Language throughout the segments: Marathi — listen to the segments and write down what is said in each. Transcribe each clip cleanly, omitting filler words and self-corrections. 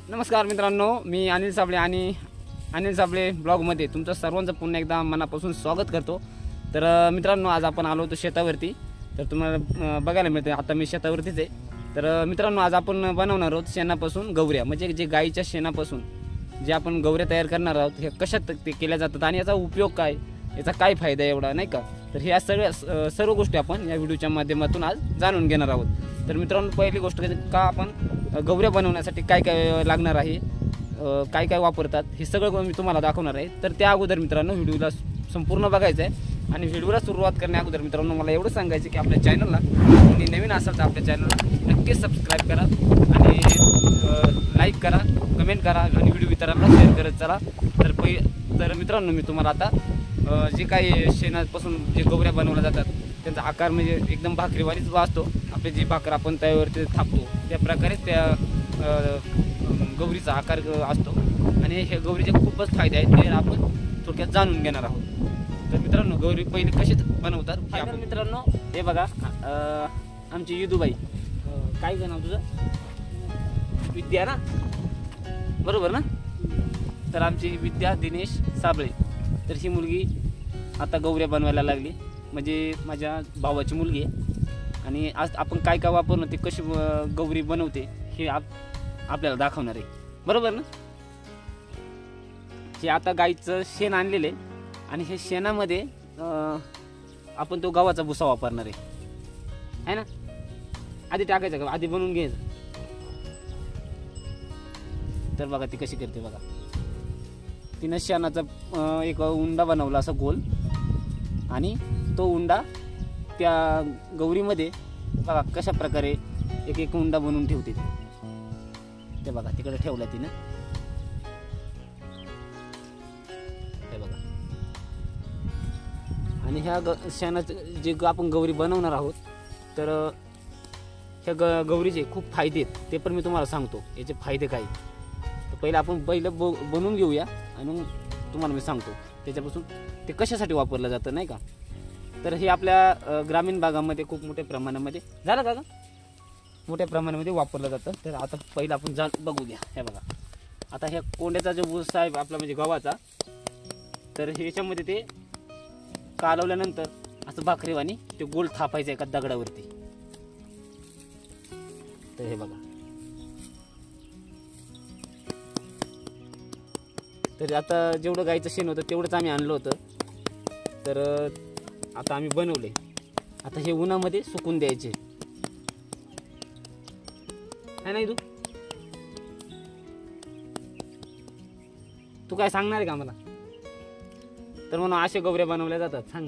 नमस्कार मित्रांनो, मी अनिल साबळे आणि अनिल साबळे ब्लॉगमध्ये तुमचं सर्वांचं पुन्हा एकदा मनापासून स्वागत करतो। तर मित्रांनो, आज आपण आलो होतो शेतावरती। तर तुम्हाला बघायला मिळते आता मी शेतावरतीच आहे। तर मित्रांनो, आज आपण बनवणार आहोत शेणापासून गौऱ्या, म्हणजे जे गाईच्या शेणापासून जे आपण गौऱ्या तयार करणार आहोत, हे कशात ते केल्या जातात आणि याचा उपयोग काय, याचा काय फायदा एवढा नाही का। तर ह्या सर्व गोष्टी आपण या व्हिडिओच्या माध्यमातून आज जाणून घेणार आहोत। तर मित्रांनो, पहिली गोष्ट का आपण गौऱ्या बनवण्यासाठी काय काय लागणार आहे, काय काय वापरतात, हे सगळं मी तुम्हाला दाखवणार आहे। तर त्या अगोदर मित्रांनो, व्हिडिओला संपूर्ण बघायचं आहे आणि व्हिडिओला सुरुवात करण्या अगोदर मित्रांनो मला एवढं सांगायचं की आपल्या चॅनलला कोणी नवीन असेल तर आपल्या चॅनलला नक्कीच सबस्क्राईब करा आणि लाईक करा, कमेंट करा आणि व्हिडिओ इतरांना शेअर करत चला। तर मित्रांनो, मी तुम्हाला आता जे काही शेणापासून जे गौऱ्या बनवल्या जातात त्यांचा आकार म्हणजे एकदम भाकरीवालीच वाचतो। आपली जी भाकर आपण त्यावरती थापतो त्या प्रकारे त्या गौरीचा आकार असतो आणि हे गौरीचे खूपच फायदे आहेत, ते आपण थोडक्यात जाणून घेणार आहोत। तर मित्रांनो, गौरी पहिले कशी बनवतात आपण मित्रांनो हे बघा। आमची युदूबाई, काय नाव तुझं? विद्या ना, बरोबर ना? तर आमची विद्या दिनेश साबळे, तर ही मुलगी आता गौऱ्या बनवायला लागली, म्हणजे माझ्या भावाची मुलगी आहे। आणि आज आपण काय काय वापरणं, ते कशी गौरी बनवते हे आपल्याला दाखवणार आहे, बरोबर ना? हे आता गाईचं शेण आणलेलं आहे आणि हे शेणामध्ये आपण तो गव्हाचा भुसा वापरणार आहे ना। आधी टाकायचं का, आधी बनवून घ्यायचं। तर बघा ती कशी करते बघा। तिनं शेणाचा एक उंडा बनवला असा गोल आणि तो उंडा त्या गौरीमध्ये बघा कशा प्रकारे एक एक उंडा बनवून ठेवते ते बघा, तिकडे ठेवला तिनं, हे बघा। आणि ह्या शेणाचं जे आपण गौरी बनवणार आहोत, तर ह्या गौरीचे खूप फायदे आहेत, ते पण मी तुम्हाला सांगतो याचे फायदे काय। तर पहिलं आपण बनवून घेऊया आणि तुम्हाला मी सांगतो त्याच्यापासून ते कशासाठी वापरलं जातं नाही का। तर हे आपल्या ग्रामीण भागामध्ये खूप मोठ्या प्रमाणामध्ये झालं का मोठ्या प्रमाणामध्ये वापरलं जातं। तर आता पहिलं आपण बघू द्या, हे बघा। आता ह्या कोंड्याचा जो भुसा आहे आपला म्हणजे गव्हाचा, तर ह्याच्यामध्ये ते कालवल्यानंतर असं भाकरीवाणी ते गोल थापायचं एका दगडावरती। तर हे बघा, तर आता जेवढं गाईचं शेण होतं तेवढंच आम्ही आणलं होतं, तर आता आम्ही बनवले। आता हे उन्हामध्ये सुकून द्यायचे है नाही। तू काय सांगणार आहे का मला? तर म्हणून असे गौऱ्या बनवल्या जातात, सांग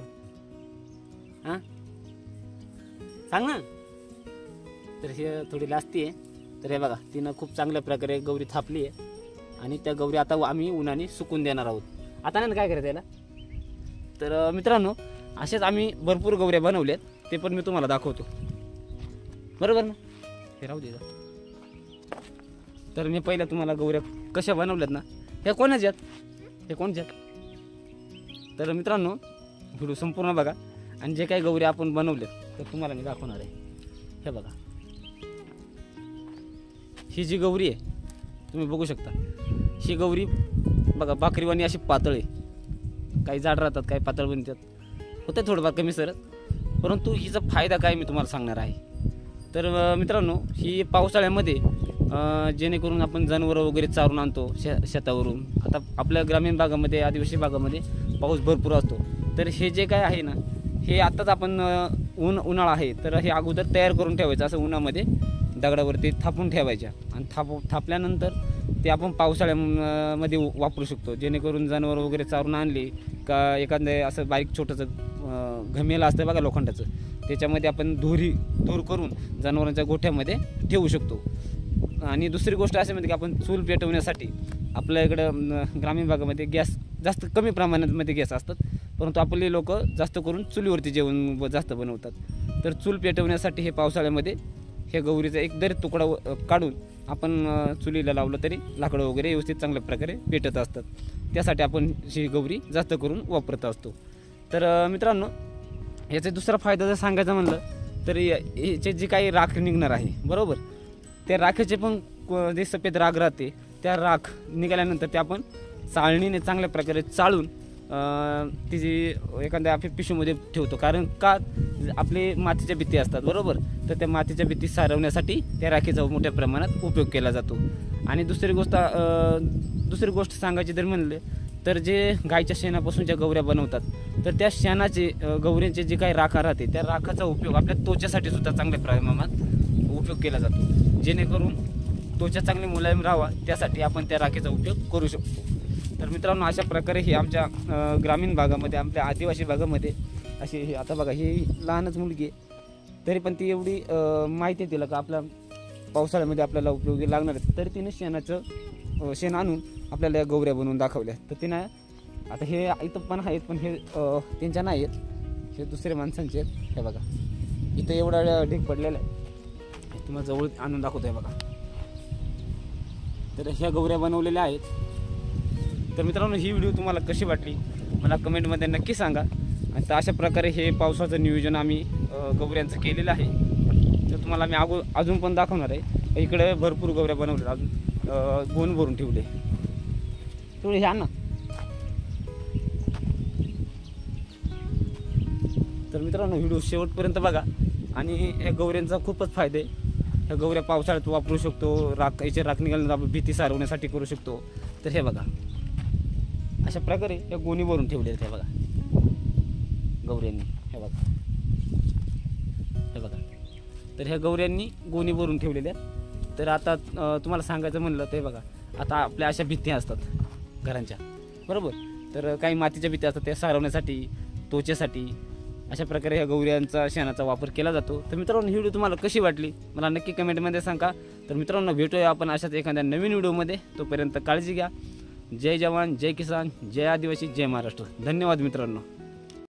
हा, सांग ना। तर हे थोडी लास्ती आहे, तर हे बघा तिनं खूप चांगल्या प्रकारे गौरी थापली आहे आणि त्या गौरी आता आम्ही उन्हाने सुकून देणार आहोत। आता नाही काय करायचं याला। तर मित्रांनो, असेच आम्ही भरपूर गौऱ्या बनवल्यात, ते पण मी तुम्हाला दाखवतो, बरोबर ना? हे राहू दे। तर मी पहिल्या तुम्हाला गौऱ्या कशा बनवल्यात ना, हे कोणाच्यात, हे कोणच्यात। तर मित्रांनो, व्हिडिओ संपूर्ण बघा आणि जे काही गौऱ्या आपण बनवल्यात तर तुम्हाला मी दाखवणार आहे। हे बघा, ही जी गौरी आहे तुम्ही बघू शकता, ही गौरी बघा भाकरीवाणी अशी पातळ आहे, काही जाड राहतात काही पातळ बनतात, होते थोडंफार कमी सरत, परंतु हिचा फायदा काय मी तुम्हाला सांगणार आहे। तर मित्रांनो, ही पावसाळ्यामध्ये जेणेकरून आपण जनावरं वगैरे चारून आणतो शेतावरून। आता आपल्या ग्रामीण भागामध्ये, आदिवासी भागामध्ये पाऊस भरपूर असतो, तर हे जे काय आहे ना, हे आत्ताच आपण उन्हाळा आहे तर हे अगोदर तयार करून ठेवायचं, असं उन्हामध्ये दगडावरती थापून ठेवायच्या आणि थापल्यानंतर ते आपण पावसाळ्यामध्ये वापरू शकतो, जेणेकरून जनावर वगैरे चारून आणली का एखादं असं बारीक छोटंसं घमेलं असतं बघा लोखंडाचं, त्याच्यामध्ये आपण धूर करून जनावरांच्या गोठ्यामध्ये ठेवू शकतो। आणि दुसरी गोष्ट अशी म्हणजे की आपण चूल पेटवण्यासाठी आपल्या इकडं ग्रामीण भागामध्ये गॅस जास्त कमी प्रमाणामध्ये गॅस असतात, परंतु आपले लोक जास्त करून चुलीवरती जेवण जास्त बनवतात। तर चूल पेटवण्यासाठी हे पावसाळ्यामध्ये हे गौरीचा एक जरी तुकडा काढून आपण चुलीला लावलं तरी लाकडं वगैरे व्यवस्थित चांगल्या प्रकारे पेटत असतात, त्यासाठी आपण ही गौरी जास्त करून वापरत असतो। तर मित्रांनो, याचा दुसरा फायदा जर सांगायचा म्हणलं तर याचे जे काही राख निघणार आहे बरोबर, त्या राखेचे पण जे सफेद राख राहते त्या राख निघाल्यानंतर ते आपण चाळणीने चांगल्या प्रकारे चाळून तिची एखाद्या पिशवीमध्ये ठेवतो. कारण का आपले मातीच्या भित्ती असतात बरोबर, तर त्या मातीच्या भित्ती सारवण्यासाठी त्या राखीचा मोठ्या प्रमाणात उपयोग केला जातो. आणि दुसरी गोष्ट सांगायची जर म्हणले तर जे गायच्या शेणापासून ज्या गौऱ्या बनवतात तर त्या शेणाचे गौऱ्यांचे जे काही राखा राहते त्या राखाचा उपयोग आपल्या त्वचेसाठी सुद्धा चांगल्या प्रमाणात उपयोग केला जातो. जेणेकरून त्वचा चांगली मुलायम राहावा त्यासाठी आपण त्या राखेचा उपयोग करू शकतो. तर मित्रांनो, अशा प्रकारे ही आमच्या ग्रामीण भागामध्ये, आपल्या आदिवासी भागामध्ये अशी आता बघा ही लहानच मुलगी आहे तरी पण ती एवढी माहिती आहे तिला का आपल्या पावसाळ्यामध्ये आपल्याला उपयोगी लागणार आहे, तरी तिने शेण आणून आपल्याला या गौऱ्या बनवून दाखवल्या. तर तिनं आता हे इथं पण आहेत पण हे त्यांच्या नाही आहेत, हे दुसरे माणसांचे आहेत. हे बघा इथं एवढा ढीग पडलेला आहे, तुम्हाला जवळ आणून दाखवतो आहे बघा. तर ह्या गौऱ्या बनवलेल्या आहेत. तर मित्रांनो, ही व्हिडिओ तुम्हाला कशी वाटली मला कमेंटमध्ये नक्की सांगा. आणि तर अशा प्रकारे हे पावसाचं नियोजन आम्ही गौऱ्यांचं केलेलं आहे. तर तुम्हाला मी अजून पण दाखवणार आहे. इकडे भरपूर गौऱ्या बनवल्या, अजून गोण भरून ठेवले. थोडे ह्या ना. तर मित्रांनो, व्हिडिओ शेवटपर्यंत बघा आणि ह्या गौऱ्यांचा खूपच फायदा आहे. ह्या गौऱ्या पावसाळ्यात वापरू शकतो, याची राख निघाल्यानंतर आपण भीती सारवण्यासाठी करू शकतो. तर हे बघा अशा प्रकारे या गोणी भरून ठेवलेल्या आहेत. हे बघा गौऱ्यांनी, हे बघा तर ह्या गौऱ्यांनी गोणी भरून ठेवलेल्या आहेत. तर आता तुम्हाला सांगायचं म्हणलं तर हे बघा, आता आपल्या अशा भित्त्या असतात घरांच्या बरोबर, तर काही मातीच्या भित्त्या असतात त्या सारवण्यासाठी, त्वचेसाठी अशा प्रकारे ह्या गौऱ्यांचा शेणाचा वापर केला जातो. तर मित्रांनो, ही व्हिडिओ तुम्हाला कशी वाटली मला नक्की कमेंटमध्ये सांगा. तर मित्रांनो, भेटूया आपण अशाच एखाद्या नवीन व्हिडिओमध्ये. तोपर्यंत काळजी घ्या. जय जवान, जय किसान, जय आदिवासी, जय महाराष्ट्र. धन्यवाद मित्रांनो.